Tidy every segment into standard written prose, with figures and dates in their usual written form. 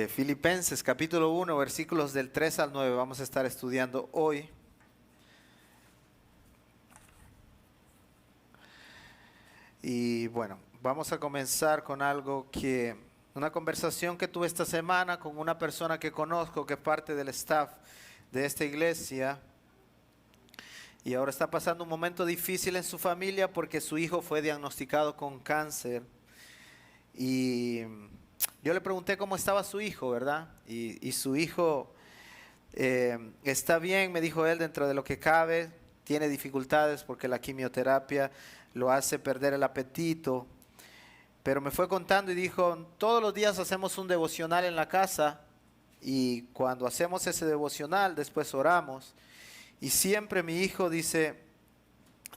Filipenses capítulo 1, versículos del 3 al 9 vamos a estar estudiando hoy. Y bueno, vamos a comenzar con una conversación que tuve esta semana con una persona que conozco, que es parte del staff de esta iglesia. Y ahora está pasando un momento difícil en su familia porque su hijo fue diagnosticado con cáncer. Y yo le pregunté cómo estaba su hijo, ¿verdad? Y su hijo está bien, me dijo él, dentro de lo que cabe. Tiene dificultades porque la quimioterapia lo hace perder el apetito. Pero me fue contando y dijo, todos los días hacemos un devocional en la casa. Y cuando hacemos ese devocional, después oramos. Y siempre mi hijo dice,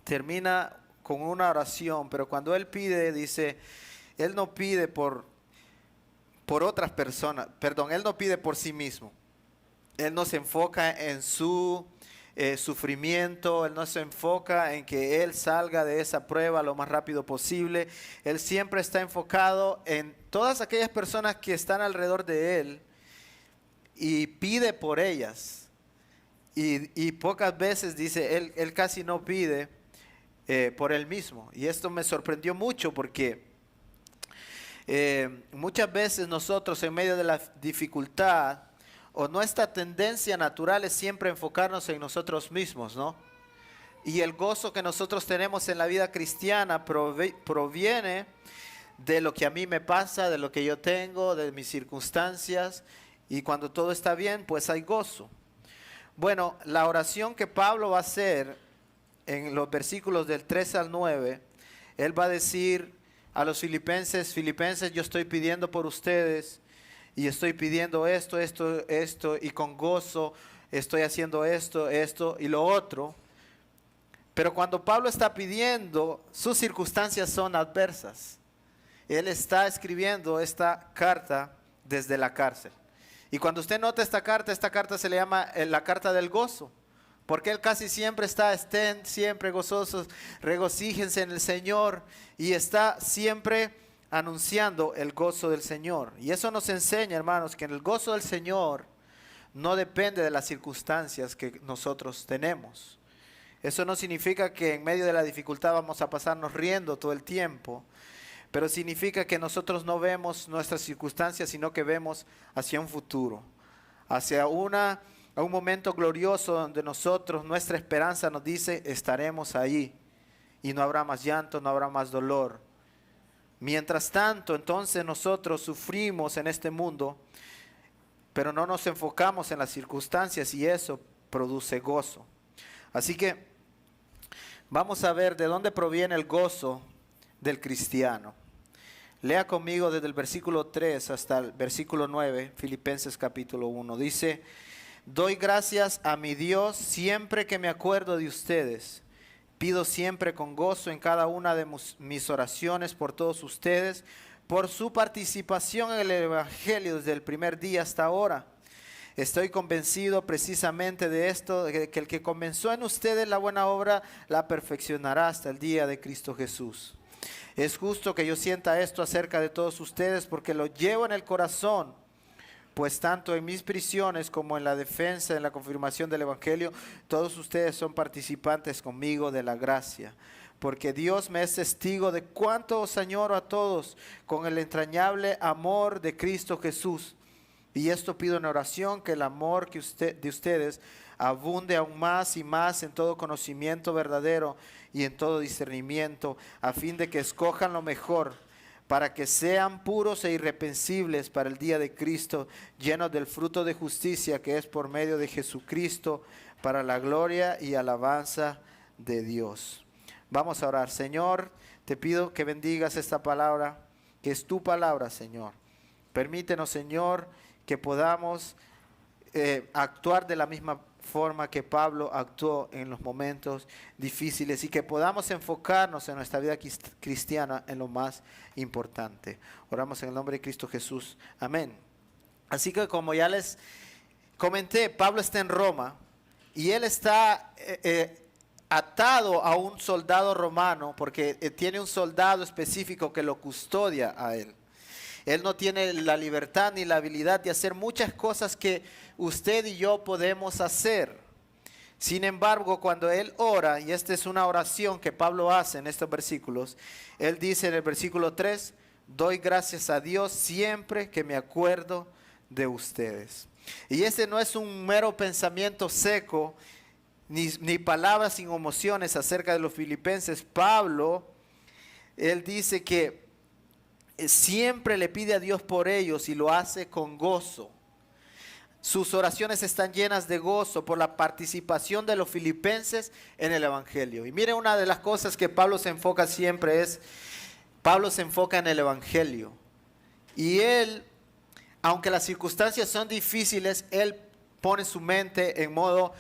termina con una oración, pero cuando él pide, dice, él no pide por otras personas, perdón, él no pide por sí mismo. Él no se enfoca en su sufrimiento, él no se enfoca en que él salga de esa prueba lo más rápido posible. Él siempre está enfocado en todas aquellas personas que están alrededor de él y pide por ellas. Y pocas veces, dice, él casi no pide por él mismo. Y esto me sorprendió mucho porque muchas veces nosotros en medio de la dificultad, o nuestra tendencia natural es siempre enfocarnos en nosotros mismos, ¿no? Y el gozo que nosotros tenemos en la vida cristiana proviene de lo que a mí me pasa, de lo que yo tengo, de mis circunstancias. Y cuando todo está bien, pues hay gozo. Bueno, la oración que Pablo va a hacer en los versículos del 3 al 9, él va a decir a los filipenses, yo estoy pidiendo por ustedes y estoy pidiendo esto, y con gozo estoy haciendo esto y lo otro. Pero cuando Pablo está pidiendo, sus circunstancias son adversas. Él está escribiendo esta carta desde la cárcel. Y cuando usted nota esta carta se le llama la carta del gozo. Porque él casi siempre estén siempre gozosos, regocíjense en el Señor. Y está siempre anunciando el gozo del Señor. Y eso nos enseña, hermanos, que en el gozo del Señor no depende de las circunstancias que nosotros tenemos. Eso no significa que en medio de la dificultad vamos a pasarnos riendo todo el tiempo. Pero significa que nosotros no vemos nuestras circunstancias, sino que vemos hacia un futuro, hacia a un momento glorioso donde nuestra esperanza nos dice, estaremos ahí y no habrá más llanto, no habrá más dolor. Mientras tanto, entonces nosotros sufrimos en este mundo, pero no nos enfocamos en las circunstancias y eso produce gozo. Así que vamos a ver de dónde proviene el gozo del cristiano. Lea conmigo desde el versículo 3 hasta el versículo 9, Filipenses capítulo 1. Dice, doy gracias a mi Dios siempre que me acuerdo de ustedes. Pido siempre con gozo en cada una de mis oraciones por todos ustedes, por su participación en el Evangelio desde el primer día hasta ahora. Estoy convencido precisamente de esto, de que el que comenzó en ustedes la buena obra, la perfeccionará hasta el día de Cristo Jesús. Es justo que yo sienta esto acerca de todos ustedes porque lo llevo en el corazón, pues tanto en mis prisiones como en la defensa, en la confirmación del Evangelio, todos ustedes son participantes conmigo de la gracia. Porque Dios me es testigo de cuánto os añoro a todos con el entrañable amor de Cristo Jesús. Y esto pido en oración, que el amor de ustedes abunde aún más y más en todo conocimiento verdadero y en todo discernimiento, a fin de que escojan lo mejor, para que sean puros e irreprensibles para el día de Cristo, llenos del fruto de justicia que es por medio de Jesucristo, para la gloria y alabanza de Dios. Vamos a orar. Señor, te pido que bendigas esta palabra, que es tu palabra, Señor. Permítenos, Señor, que podamos actuar de la misma forma que Pablo actuó en los momentos difíciles y que podamos enfocarnos en nuestra vida cristiana en lo más importante. Oramos en el nombre de Cristo Jesús. Amén. Así que como ya les comenté, Pablo está en Roma y él está atado a un soldado romano porque tiene un soldado específico que lo custodia a él. Él no tiene la libertad ni la habilidad de hacer muchas cosas que usted y yo podemos hacer. Sin embargo, cuando Él ora, y esta es una oración que Pablo hace en estos versículos, Él dice en el versículo 3, doy gracias a Dios siempre que me acuerdo de ustedes. Y este no es un mero pensamiento seco, ni palabras sin emociones acerca de los filipenses. Pablo, él dice que siempre le pide a Dios por ellos y lo hace con gozo. Sus oraciones están llenas de gozo por la participación de los filipenses en el Evangelio. Y mire, una de las cosas que Pablo se enfoca siempre es, Pablo se enfoca en el Evangelio. Y él, aunque las circunstancias son difíciles, él pone su mente en modo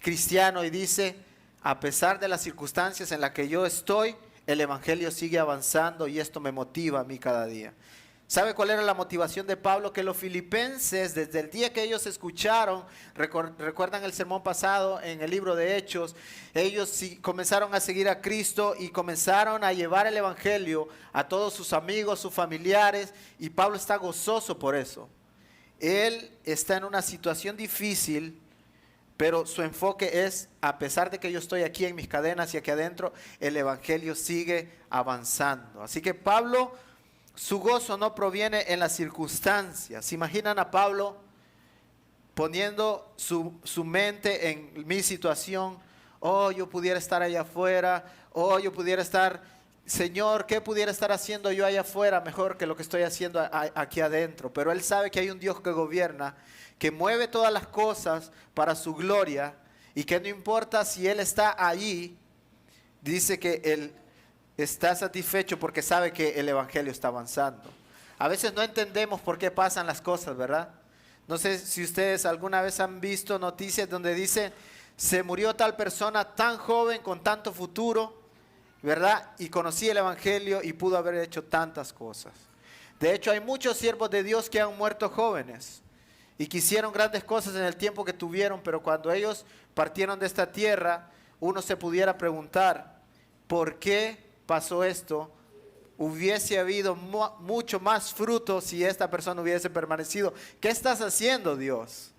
cristiano y dice, a pesar de las circunstancias en las que yo estoy, el Evangelio sigue avanzando y esto me motiva a mí cada día. ¿Sabe cuál era la motivación de Pablo? Que los filipenses, desde el día que ellos escucharon, recuerdan el sermón pasado en el libro de Hechos, ellos comenzaron a seguir a Cristo y comenzaron a llevar el Evangelio a todos sus amigos, sus familiares, y Pablo está gozoso por eso. Él está en una situación difícil, pero su enfoque es, a pesar de que yo estoy aquí en mis cadenas y aquí adentro, el Evangelio sigue avanzando. Así que Pablo, su gozo no proviene en las circunstancias. ¿Se imaginan a Pablo poniendo su mente en mi situación? Oh, yo pudiera estar allá afuera. Oh, yo pudiera estar, Señor, ¿qué pudiera estar haciendo yo allá afuera mejor que lo que estoy haciendo aquí adentro? Pero él sabe que hay un Dios que gobierna, que mueve todas las cosas para su gloria y que no importa si él está allí, dice que él está satisfecho porque sabe que el Evangelio está avanzando. A veces no entendemos por qué pasan las cosas, ¿verdad? No sé si ustedes alguna vez han visto noticias donde dicen, se murió tal persona tan joven con tanto futuro, ¿verdad? Y conocía el Evangelio y pudo haber hecho tantas cosas. De hecho, hay muchos siervos de Dios que han muerto jóvenes y que hicieron grandes cosas en el tiempo que tuvieron, pero cuando ellos partieron de esta tierra, uno se pudiera preguntar, ¿por qué pasó esto? Hubiese habido mucho más fruto si esta persona hubiese permanecido. ¿Qué estás haciendo, Dios?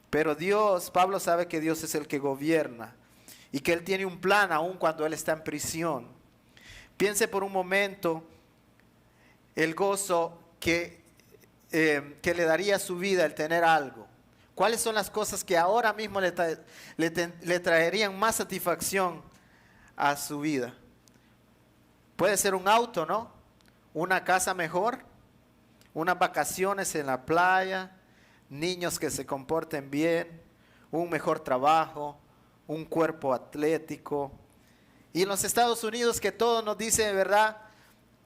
Pero Dios, Pablo sabe que Dios es el que gobierna y que Él tiene un plan aun cuando Él está en prisión. Piense por un momento el gozo que le daría a su vida el tener algo. ¿Cuáles son las cosas que ahora mismo le traerían más satisfacción a su vida? Puede ser un auto, ¿no? Una casa mejor, unas vacaciones en la playa, niños que se comporten bien, un mejor trabajo, un cuerpo atlético. Y en los Estados Unidos que todo nos dice, ¿verdad?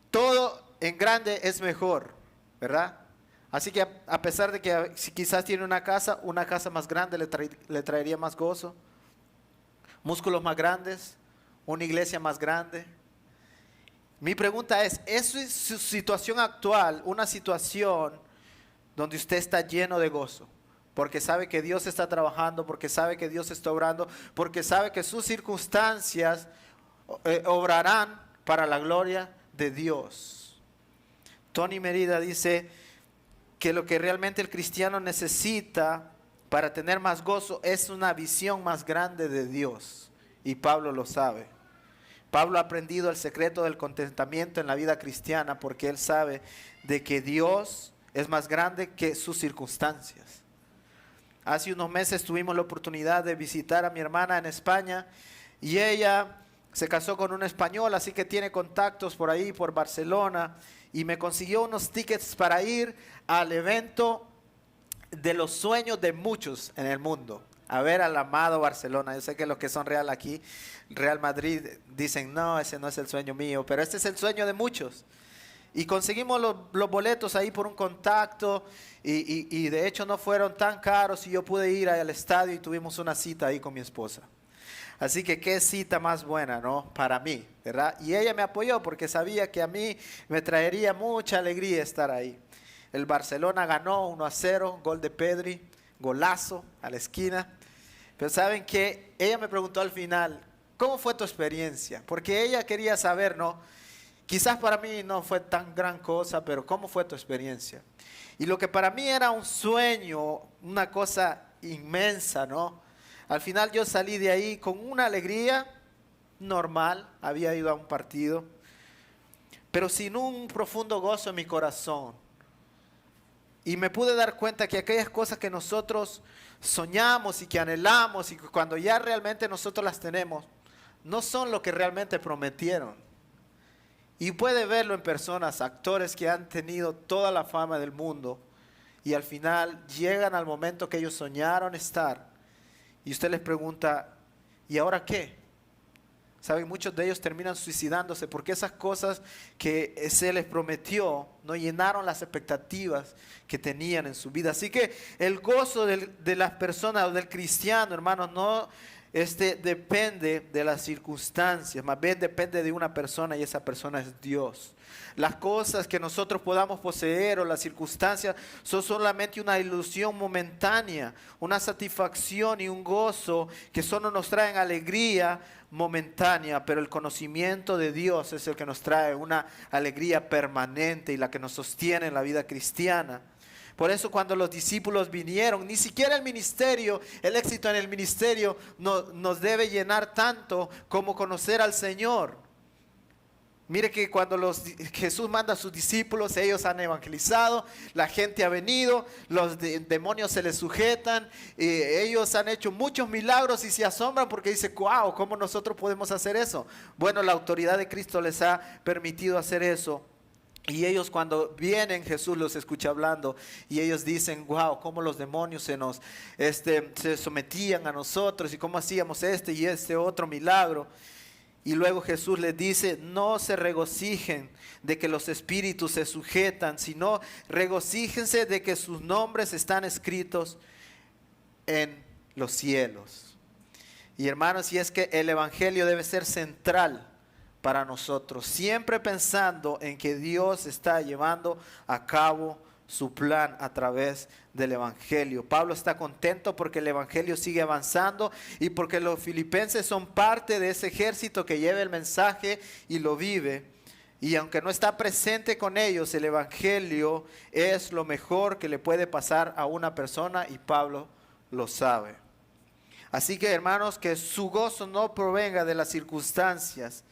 Todo en grande es mejor, ¿verdad? Así que a pesar de que si quizás tiene una casa más grande le traería más gozo, músculos más grandes, una iglesia más grande. Mi pregunta es su situación actual, una situación donde usted está lleno de gozo? Porque sabe que Dios está trabajando, porque sabe que Dios está obrando, porque sabe que sus circunstancias obrarán para la gloria de Dios. Tony Merida dice que lo que realmente el cristiano necesita para tener más gozo es una visión más grande de Dios. Y Pablo lo sabe. Pablo ha aprendido el secreto del contentamiento en la vida cristiana porque él sabe de que Dios es más grande que sus circunstancias. Hace unos meses tuvimos la oportunidad de visitar a mi hermana en España y ella se casó con un español, así que tiene contactos por ahí, por Barcelona, y me consiguió unos tickets para ir al evento de los sueños de muchos en el mundo. A ver al amado Barcelona. Yo sé que los que son Real aquí, Real Madrid, dicen, no, ese no es el sueño mío, pero este es el sueño de muchos. Y conseguimos los boletos ahí por un contacto y de hecho no fueron tan caros y yo pude ir al estadio y tuvimos una cita ahí con mi esposa. Así que qué cita más buena, ¿no? Para mí, ¿verdad? Y ella me apoyó porque sabía que a mí me traería mucha alegría estar ahí. El Barcelona ganó 1-0, gol de Pedri, golazo a la esquina. Pero saben que ella me preguntó al final, ¿cómo fue tu experiencia? Porque ella quería saber, ¿no? Quizás para mí no fue tan gran cosa, pero ¿cómo fue tu experiencia? Y lo que para mí era un sueño, una cosa inmensa, ¿no? Al final yo salí de ahí con una alegría normal, había ido a un partido, pero sin un profundo gozo en mi corazón. Y me pude dar cuenta que aquellas cosas que nosotros soñamos y que anhelamos y que cuando ya realmente nosotros las tenemos, no son lo que realmente prometieron. Y puede verlo en personas, actores que han tenido toda la fama del mundo y al final llegan al momento que ellos soñaron estar y usted les pregunta, ¿y ahora qué? Saben, muchos de ellos terminan suicidándose porque esas cosas que se les prometió no llenaron las expectativas que tenían en su vida. Así que el gozo de las personas o del cristiano, hermanos, no depende de las circunstancias, más bien depende de una persona y esa persona es Dios. Las cosas que nosotros podamos poseer o las circunstancias son solamente una ilusión momentánea, una satisfacción y un gozo que solo nos traen alegría momentánea, pero el conocimiento de Dios es el que nos trae una alegría permanente y la que nos sostiene en la vida cristiana. Por eso cuando los discípulos vinieron, ni siquiera el ministerio, el éxito en el ministerio nos debe llenar tanto como conocer al Señor. Mire que cuando Jesús manda a sus discípulos, ellos han evangelizado, la gente ha venido, los demonios se les sujetan, ellos han hecho muchos milagros y se asombran porque dicen, wow, ¿cómo nosotros podemos hacer eso? Bueno, la autoridad de Cristo les ha permitido hacer eso. Y ellos cuando vienen, Jesús los escucha hablando y ellos dicen, wow, cómo los demonios se sometían a nosotros y cómo hacíamos este y este otro milagro. Y luego Jesús les dice, no se regocijen de que los espíritus se sujetan, sino regocíjense de que sus nombres están escritos en los cielos. Y hermanos, y es que el evangelio debe ser central para nosotros, siempre pensando en que Dios está llevando a cabo su plan a través del evangelio. Pablo está contento porque el evangelio sigue avanzando y porque los filipenses son parte de ese ejército que lleva el mensaje y lo vive. Y aunque no está presente con ellos, el evangelio es lo mejor que le puede pasar a una persona y Pablo lo sabe. Así que hermanos, que su gozo no provenga de las circunstancias.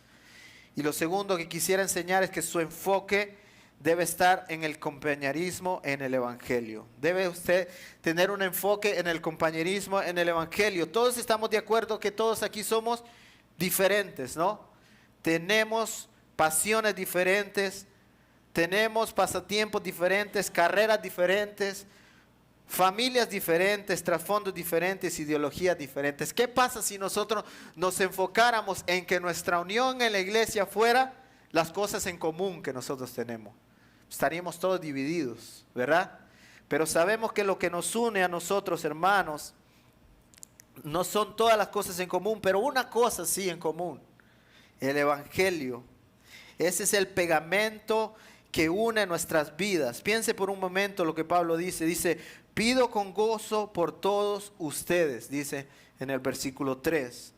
Y lo segundo que quisiera enseñar es que su enfoque debe estar en el compañerismo en el evangelio. Debe usted tener un enfoque en el compañerismo en el evangelio. Todos estamos de acuerdo que todos aquí somos diferentes, ¿no? Tenemos pasiones diferentes, tenemos pasatiempos diferentes, carreras diferentes, familias diferentes, trasfondos diferentes, ideologías diferentes. ¿Qué pasa si nosotros nos enfocáramos en que nuestra unión en la iglesia fuera las cosas en común que nosotros tenemos? Estaríamos todos divididos, ¿verdad? Pero sabemos que lo que nos une a nosotros, hermanos, no son todas las cosas en común, pero una cosa sí en común, el evangelio. Ese es el pegamento que une nuestras vidas. Piense por un momento lo que Pablo dice, pido con gozo por todos ustedes, dice en el versículo 3.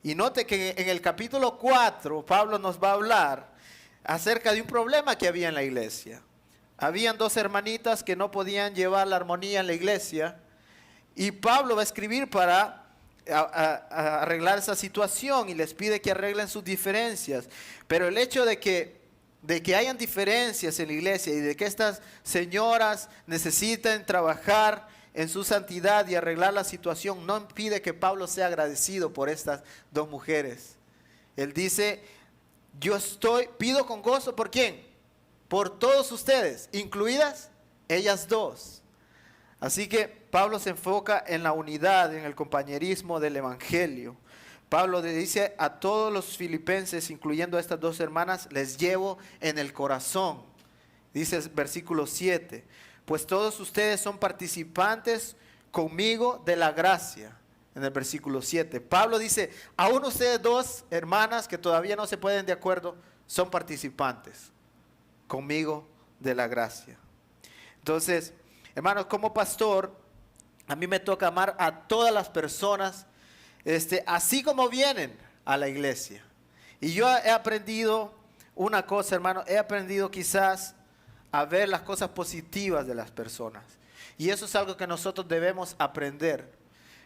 Y note que en el capítulo 4 Pablo nos va a hablar acerca de un problema que había en la iglesia. Habían dos hermanitas que no podían llevar la armonía en la iglesia y Pablo va a escribir para arreglar esa situación y les pide que arreglen sus diferencias. Pero el hecho de que hayan diferencias en la iglesia y de que estas señoras necesiten trabajar en su santidad y arreglar la situación no impide que Pablo sea agradecido por estas dos mujeres. Él dice, pido con gozo, ¿por quién? Por todos ustedes, incluidas ellas dos. Así que Pablo se enfoca en la unidad, en el compañerismo del evangelio. Pablo le dice a todos los filipenses, incluyendo a estas dos hermanas, les llevo en el corazón. Dice el versículo 7, pues todos ustedes son participantes conmigo de la gracia. En el versículo 7, Pablo dice, aún ustedes dos hermanas que todavía no se pueden de acuerdo, son participantes conmigo de la gracia. Entonces, hermanos, como pastor, a mí me toca amar a todas las personas, así como vienen a la iglesia. Y yo he aprendido una cosa, hermano, he aprendido quizás a ver las cosas positivas de las personas. Y eso es algo que nosotros debemos aprender.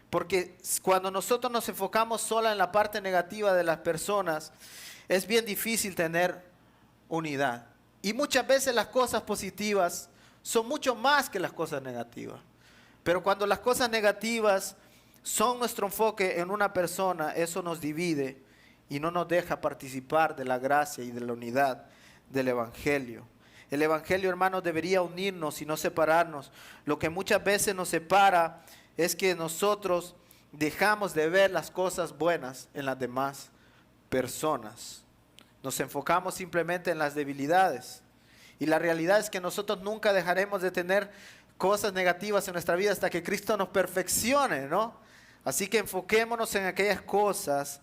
Porque cuando nosotros nos enfocamos solo en la parte negativa de las personas, es bien difícil tener unidad. Y muchas veces las cosas positivas son mucho más que las cosas negativas. Pero cuando las cosas negativas son nuestro enfoque en una persona, eso nos divide y no nos deja participar de la gracia y de la unidad del Evangelio. El Evangelio, hermanos, debería unirnos y no separarnos. Lo que muchas veces nos separa es que nosotros dejamos de ver las cosas buenas en las demás personas. Nos enfocamos simplemente en las debilidades. Y la realidad es que nosotros nunca dejaremos de tener cosas negativas en nuestra vida hasta que Cristo nos perfeccione, ¿no? Así que enfoquémonos en aquellas cosas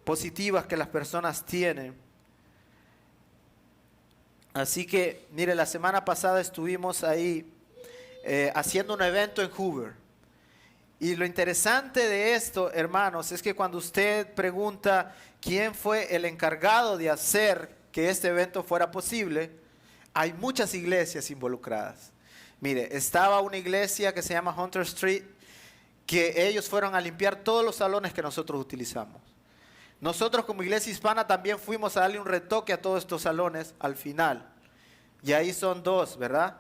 positivas que las personas tienen. Así que, mire, la semana pasada estuvimos ahí haciendo un evento en Hoover. Y lo interesante de esto, hermanos, es que cuando usted pregunta quién fue el encargado de hacer que este evento fuera posible, hay muchas iglesias involucradas. Mire, estaba una iglesia que se llama Hunter Street, que ellos fueron a limpiar todos los salones que nosotros utilizamos. Nosotros como iglesia hispana también fuimos a darle un retoque a todos estos salones al final. Y ahí son dos, ¿verdad?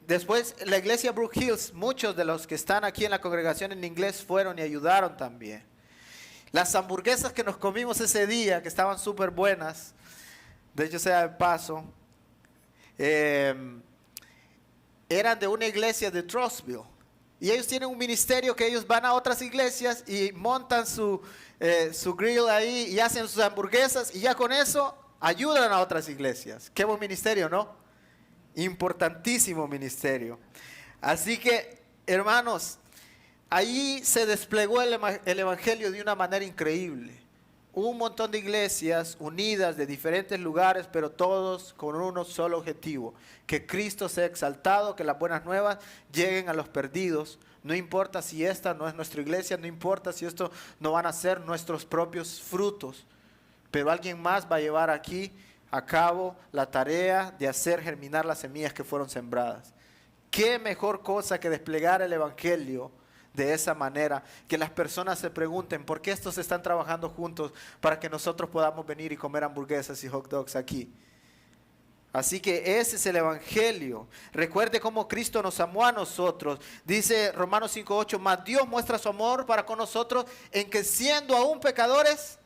Después la iglesia Brook Hills, muchos de los que están aquí en la congregación en inglés fueron y ayudaron también. Las hamburguesas que nos comimos ese día, que estaban súper buenas, de hecho sea de paso, eran de una iglesia de Trustville. Y ellos tienen un ministerio que ellos van a otras iglesias y montan su grill ahí y hacen sus hamburguesas y ya con eso ayudan a otras iglesias. Qué buen ministerio, ¿no? Importantísimo ministerio. Así que, hermanos, ahí se desplegó el Evangelio de una manera increíble. Un montón de iglesias unidas de diferentes lugares, pero todos con un solo objetivo: que Cristo sea exaltado, que las buenas nuevas lleguen a los perdidos. No importa si esta no es nuestra iglesia, no importa si esto no van a ser nuestros propios frutos, pero alguien más va a llevar aquí a cabo la tarea de hacer germinar las semillas que fueron sembradas. ¿Qué mejor cosa que desplegar el Evangelio de esa manera? Que las personas se pregunten por qué estos están trabajando juntos para que nosotros podamos venir y comer hamburguesas y hot dogs aquí. Así que ese es el Evangelio. Recuerde cómo Cristo nos amó a nosotros. Dice Romanos 5:8, mas Dios muestra su amor para con nosotros en que siendo aún pecadores,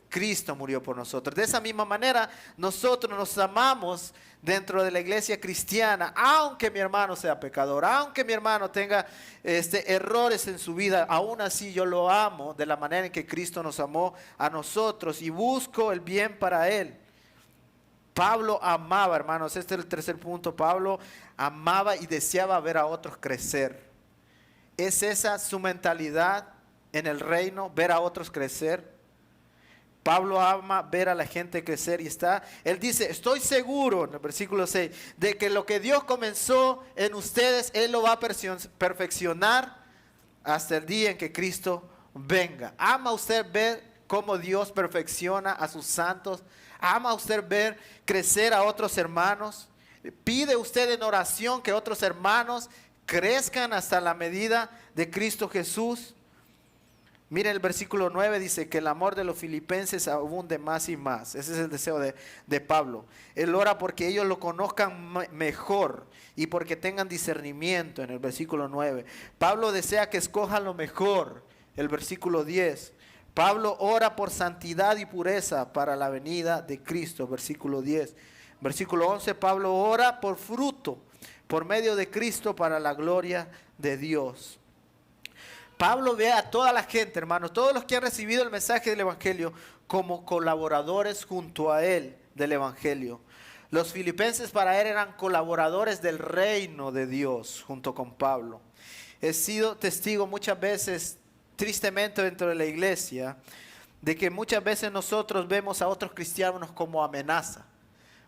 Cristo murió por nosotros. De esa misma manera, nosotros nos amamos dentro de la iglesia cristiana, aunque mi hermano sea pecador, aunque mi hermano tenga errores en su vida, aún así yo lo amo de la manera en que Cristo nos amó a nosotros y busco el bien para él. Pablo amaba, hermanos, este es el tercer punto, Pablo amaba y deseaba ver a otros crecer. ¿Es esa su mentalidad en el reino, ver a otros crecer? Pablo ama ver a la gente crecer y él dice, estoy seguro, en el versículo 6, de que lo que Dios comenzó en ustedes, Él lo va a perfeccionar hasta el día en que Cristo venga. ¿Ama usted ver cómo Dios perfecciona a sus santos? ¿Ama usted ver crecer a otros hermanos? ¿Pide usted en oración que otros hermanos crezcan hasta la medida de Cristo Jesús? Miren el versículo 9, dice que el amor de los filipenses abunde más y más. Ese es el deseo de Pablo. Él ora porque ellos lo conozcan mejor y porque tengan discernimiento en el versículo 9. Pablo desea que escojan lo mejor, el versículo 10. Pablo ora por santidad y pureza para la venida de Cristo, versículo 10. Versículo 11, Pablo ora por fruto, por medio de Cristo para la gloria de Dios. Pablo ve a toda la gente, hermanos, todos los que han recibido el mensaje del Evangelio como colaboradores junto a él del Evangelio. Los filipenses para él eran colaboradores del reino de Dios junto con Pablo. He sido testigo muchas veces, tristemente dentro de la iglesia, de que muchas veces nosotros vemos a otros cristianos como amenaza.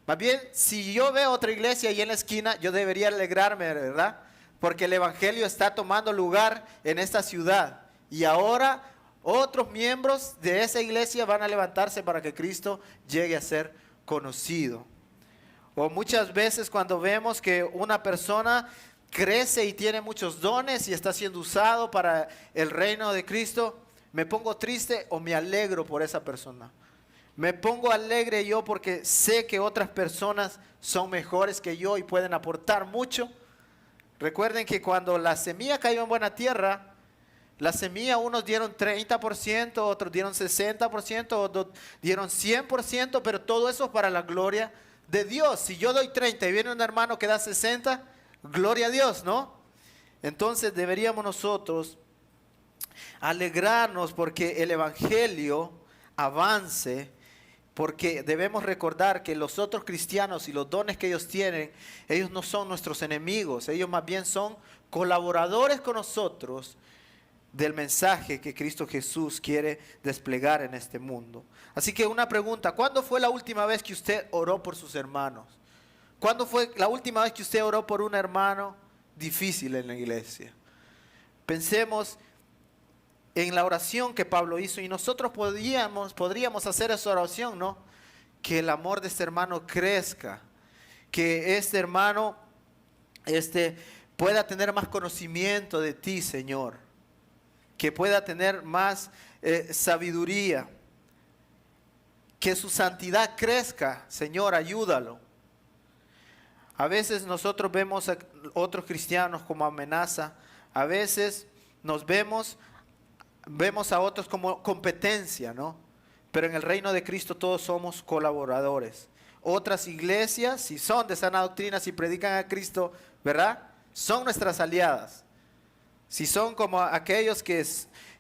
Más bien, si yo veo otra iglesia ahí en la esquina, yo debería alegrarme, ¿verdad? Porque el Evangelio está tomando lugar en esta ciudad. Y ahora otros miembros de esa iglesia van a levantarse para que Cristo llegue a ser conocido. O muchas veces cuando vemos que una persona crece y tiene muchos dones y está siendo usado para el reino de Cristo, me pongo triste o me alegro por esa persona. Me pongo alegre yo porque sé que otras personas son mejores que yo y pueden aportar mucho. Recuerden que cuando la semilla cayó en buena tierra, la semilla unos dieron 30%, otros dieron 60%, otros dieron 100%, pero todo eso es para la gloria de Dios. Si yo doy 30 y viene un hermano que da 60, gloria a Dios, ¿no? Entonces deberíamos nosotros alegrarnos porque el evangelio avance, porque debemos recordar que los otros cristianos y los dones que ellos tienen, ellos no son nuestros enemigos, ellos más bien son colaboradores con nosotros del mensaje que Cristo Jesús quiere desplegar en este mundo. Así que una pregunta: ¿cuándo fue la última vez que usted oró por sus hermanos? ¿Cuándo fue la última vez que usted oró por un hermano difícil en la iglesia? Pensemos en la oración que Pablo hizo y nosotros podríamos hacer esa oración, ¿no? Que el amor de este hermano crezca, que este hermano pueda tener más conocimiento de ti, Señor, que pueda tener más sabiduría, que su santidad crezca, Señor, ayúdalo. A veces nosotros vemos a otros cristianos como amenaza, a veces nos vemos a otros como competencia, ¿no? Pero en el reino de Cristo todos somos colaboradores. Otras iglesias, si son de sana doctrina, si predican a Cristo, ¿verdad? Son nuestras aliadas. Si son como aquellos que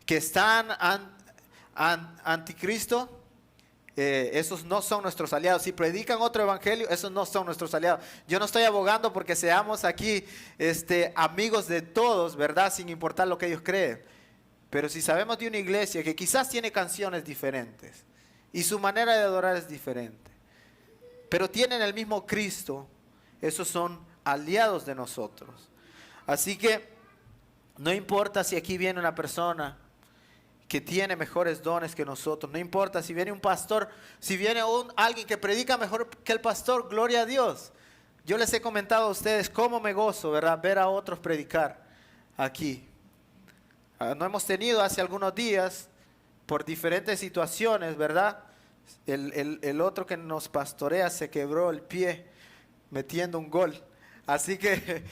están anticristo, esos no son nuestros aliados. Si predican otro evangelio, esos no son nuestros aliados. Yo no estoy abogando porque seamos aquí amigos de todos, ¿verdad? Sin importar lo que ellos creen. Pero si sabemos de una iglesia que quizás tiene canciones diferentes y su manera de adorar es diferente, pero tienen el mismo Cristo, esos son aliados de nosotros. Así que no importa si aquí viene una persona que tiene mejores dones que nosotros, no importa si viene un pastor, si viene alguien que predica mejor que el pastor, gloria a Dios. Yo les he comentado a ustedes cómo me gozo, ¿verdad?, ver a otros predicar aquí. No hemos tenido hace algunos días, por diferentes situaciones, ¿verdad? El otro que nos pastorea se quebró el pie metiendo un gol. Así que,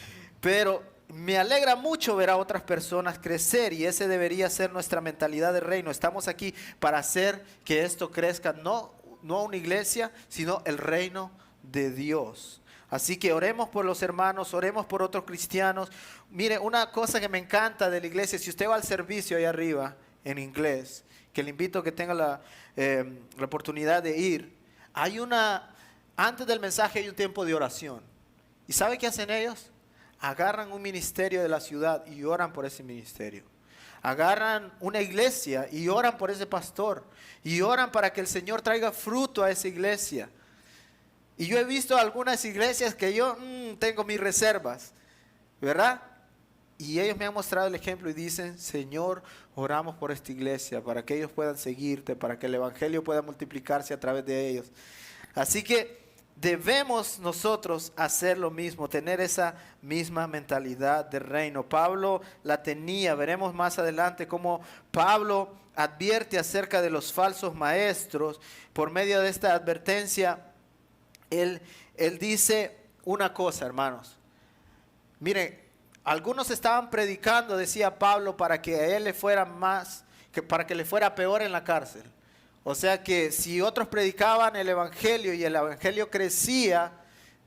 pero me alegra mucho ver a otras personas crecer y ese debería ser nuestra mentalidad de reino. Estamos aquí para hacer que esto crezca, no una iglesia, sino el reino de Dios. Así que oremos por los hermanos, oremos por otros cristianos. Mire, una cosa que me encanta de la iglesia, si usted va al servicio ahí arriba en inglés, que le invito a que tenga la oportunidad de ir, antes del mensaje hay un tiempo de oración. ¿Y sabe qué hacen ellos? Agarran un ministerio de la ciudad y oran por ese ministerio. Agarran una iglesia y oran por ese pastor. Y oran para que el Señor traiga fruto a esa iglesia. Y yo he visto algunas iglesias que yo tengo mis reservas, ¿verdad? Y ellos me han mostrado el ejemplo y dicen: Señor, oramos por esta iglesia para que ellos puedan seguirte, para que el evangelio pueda multiplicarse a través de ellos. Así que debemos nosotros hacer lo mismo, tener esa misma mentalidad de reino. Pablo la tenía. Veremos más adelante cómo Pablo advierte acerca de los falsos maestros. Por medio de esta advertencia, él dice una cosa, hermanos. Miren, algunos estaban predicando, decía Pablo, para que a él le fuera para que le fuera peor en la cárcel. O sea que si otros predicaban el evangelio y el evangelio crecía,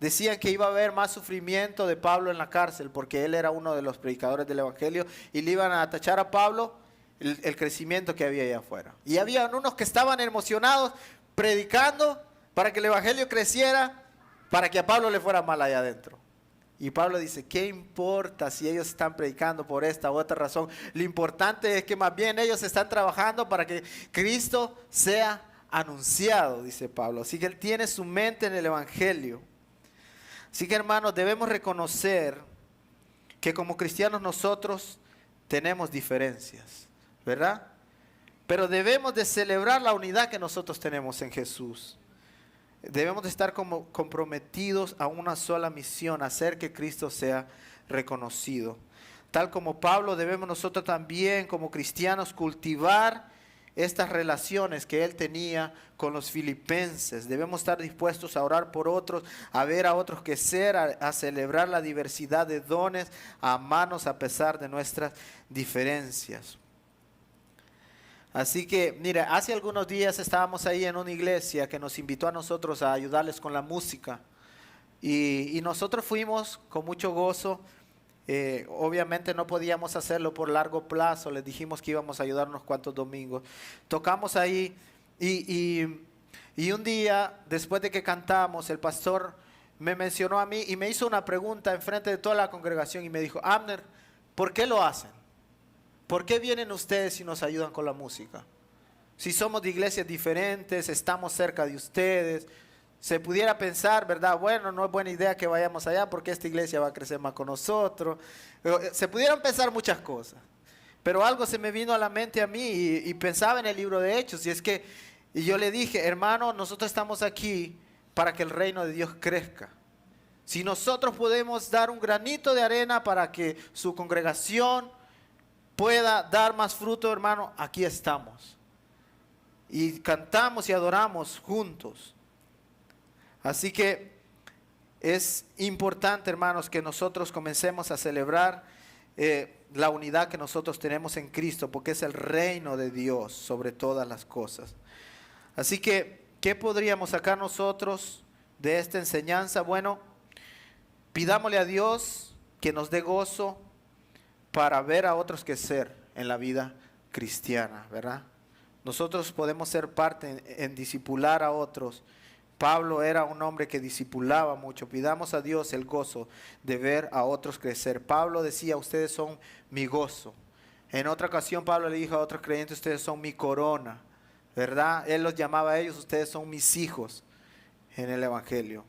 decían que iba a haber más sufrimiento de Pablo en la cárcel, porque él era uno de los predicadores del evangelio, y le iban a tachar a Pablo el crecimiento que había allá afuera. Y había unos que estaban emocionados predicando para que el evangelio creciera, para que a Pablo le fuera mal allá adentro. Y Pablo dice: ¿qué importa si ellos están predicando por esta u otra razón? Lo importante es que más bien ellos están trabajando para que Cristo sea anunciado, dice Pablo. Así que él tiene su mente en el evangelio. Así que, hermanos, debemos reconocer que como cristianos nosotros tenemos diferencias, ¿verdad? Pero debemos de celebrar la unidad que nosotros tenemos en Jesús. Debemos de estar como comprometidos a una sola misión, hacer que Cristo sea reconocido. Tal como Pablo, debemos nosotros también como cristianos cultivar estas relaciones que él tenía con los filipenses. Debemos estar dispuestos a orar por otros, a ver a otros crecer, a celebrar la diversidad de dones, a amarnos a pesar de nuestras diferencias. Así que, mira, hace algunos días estábamos ahí en una iglesia que nos invitó a nosotros a ayudarles con la música. Y nosotros fuimos con mucho gozo. Obviamente no podíamos hacerlo por largo plazo. Les dijimos que íbamos a ayudar unos cuantos domingos. Tocamos ahí y un día, después de que cantamos, el pastor me mencionó a mí y me hizo una pregunta enfrente de toda la congregación y me dijo: Abner, ¿por qué lo hacen? ¿Por qué vienen ustedes y nos ayudan con la música? Si somos de iglesias diferentes, estamos cerca de ustedes. Se pudiera pensar, ¿verdad? Bueno, no es buena idea que vayamos allá porque esta iglesia va a crecer más con nosotros. Se pudieran pensar muchas cosas. Pero algo se me vino a la mente a mí y pensaba en el libro de Hechos. Y yo le dije: hermano, nosotros estamos aquí para que el reino de Dios crezca. Si nosotros podemos dar un granito de arena para que su congregación pueda dar más fruto, hermano, aquí estamos. Y cantamos y adoramos juntos. Así que es importante, hermanos, que nosotros comencemos a celebrar la unidad que nosotros tenemos en Cristo, porque es el reino de Dios sobre todas las cosas. Así que, ¿qué podríamos sacar nosotros de esta enseñanza? Bueno, pidámosle a Dios que nos dé gozo para ver a otros crecer en la vida cristiana, ¿verdad? Nosotros podemos ser parte en discipular a otros. Pablo era un hombre que discipulaba mucho. Pidamos a Dios el gozo de ver a otros crecer. Pablo decía: ustedes son mi gozo. En otra ocasión Pablo le dijo a otros creyentes: ustedes son mi corona, ¿verdad? Él los llamaba a ellos: ustedes son mis hijos en el Evangelio.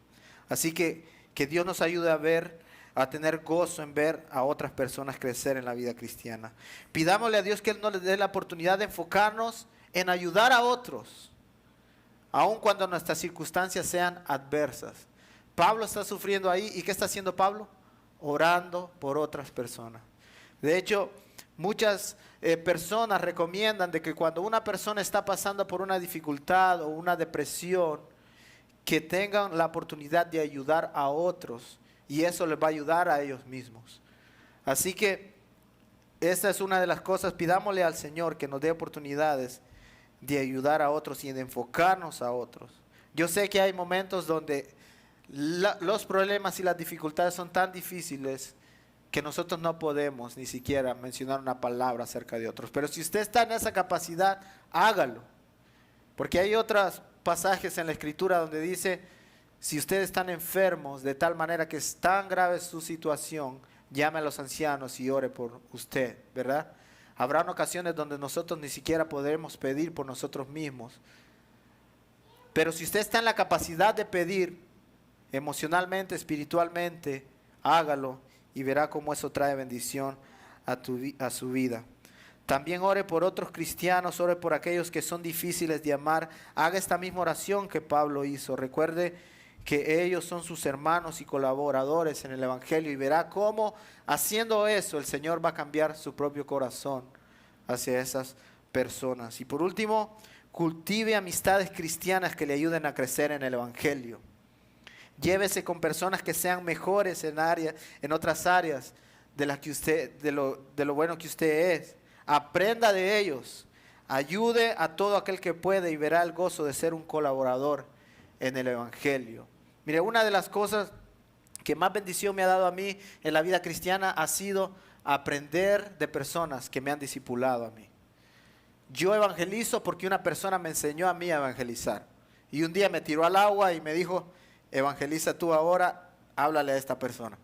Así que Dios nos ayude a tener gozo en ver a otras personas crecer en la vida cristiana. Pidámosle a Dios que Él nos dé la oportunidad de enfocarnos en ayudar a otros, aun cuando nuestras circunstancias sean adversas. Pablo está sufriendo ahí, ¿y qué está haciendo Pablo? Orando por otras personas. De hecho, muchas personas recomiendan de que cuando una persona está pasando por una dificultad o una depresión, que tengan la oportunidad de ayudar a otros, y eso les va a ayudar a ellos mismos. Así que esta es una de las cosas. Pidámosle al Señor que nos dé oportunidades de ayudar a otros y de enfocarnos a otros. Yo sé que hay momentos donde los problemas y las dificultades son tan difíciles que nosotros no podemos ni siquiera mencionar una palabra acerca de otros. Pero si usted está en esa capacidad, hágalo. Porque hay otros pasajes en la Escritura donde dice: si ustedes están enfermos de tal manera que es tan grave su situación, llame a los ancianos y ore por usted, ¿verdad? Habrán ocasiones donde nosotros ni siquiera podremos pedir por nosotros mismos. Pero si usted está en la capacidad de pedir emocionalmente, espiritualmente, hágalo y verá cómo eso trae bendición a su vida. También ore por otros cristianos, ore por aquellos que son difíciles de amar. Haga esta misma oración que Pablo hizo. Recuerde que ellos son sus hermanos y colaboradores en el Evangelio, y verá cómo haciendo eso el Señor va a cambiar su propio corazón hacia esas personas. Y por último, cultive amistades cristianas que le ayuden a crecer en el Evangelio. Llévese con personas que sean mejores en otras áreas de las que usted, de lo bueno que usted es. Aprenda de ellos. Ayude a todo aquel que puede y verá el gozo de ser un colaborador en el Evangelio. Mire, una de las cosas que más bendición me ha dado a mí en la vida cristiana ha sido aprender de personas que me han discipulado a mí. Yo evangelizo porque una persona me enseñó a mí a evangelizar. Y un día me tiró al agua y me dijo: evangeliza tú ahora, háblale a esta persona.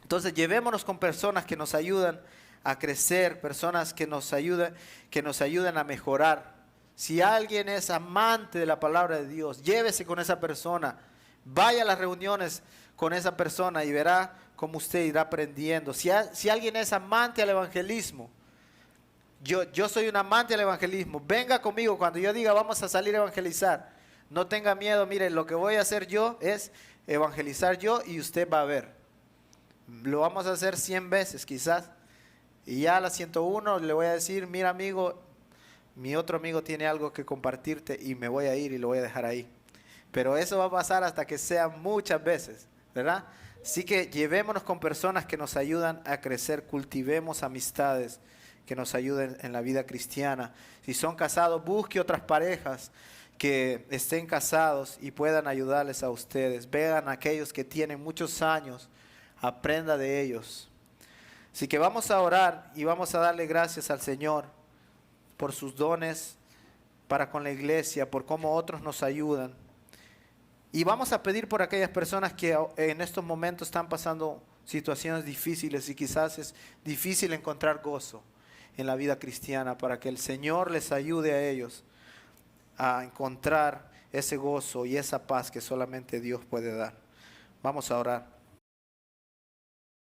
Entonces llevémonos con personas que nos ayudan a crecer, personas que nos ayudan a mejorar. Si alguien es amante de la palabra de Dios, llévese con esa persona. Vaya a las reuniones con esa persona y verá cómo usted irá aprendiendo. Si alguien es amante al evangelismo, yo soy un amante al evangelismo, venga conmigo cuando yo diga vamos a salir a evangelizar. No tenga miedo, mire, lo que voy a hacer yo es evangelizar yo y usted va a ver. Lo vamos a hacer 100 veces quizás. Y ya a la 101 le voy a decir, mira amigo, mi otro amigo tiene algo que compartirte y me voy a ir y lo voy a dejar ahí. Pero eso va a pasar hasta que sea muchas veces, ¿verdad? Así que llevémonos con personas que nos ayudan a crecer, cultivemos amistades que nos ayuden en la vida cristiana. Si son casados, busque otras parejas que estén casados y puedan ayudarles a ustedes. Vean a aquellos que tienen muchos años, aprenda de ellos. Así que vamos a orar y vamos a darle gracias al Señor por sus dones para con la iglesia, por cómo otros nos ayudan. Y vamos a pedir por aquellas personas que en estos momentos están pasando situaciones difíciles y quizás es difícil encontrar gozo en la vida cristiana, para que el Señor les ayude a ellos a encontrar ese gozo y esa paz que solamente Dios puede dar. Vamos a orar.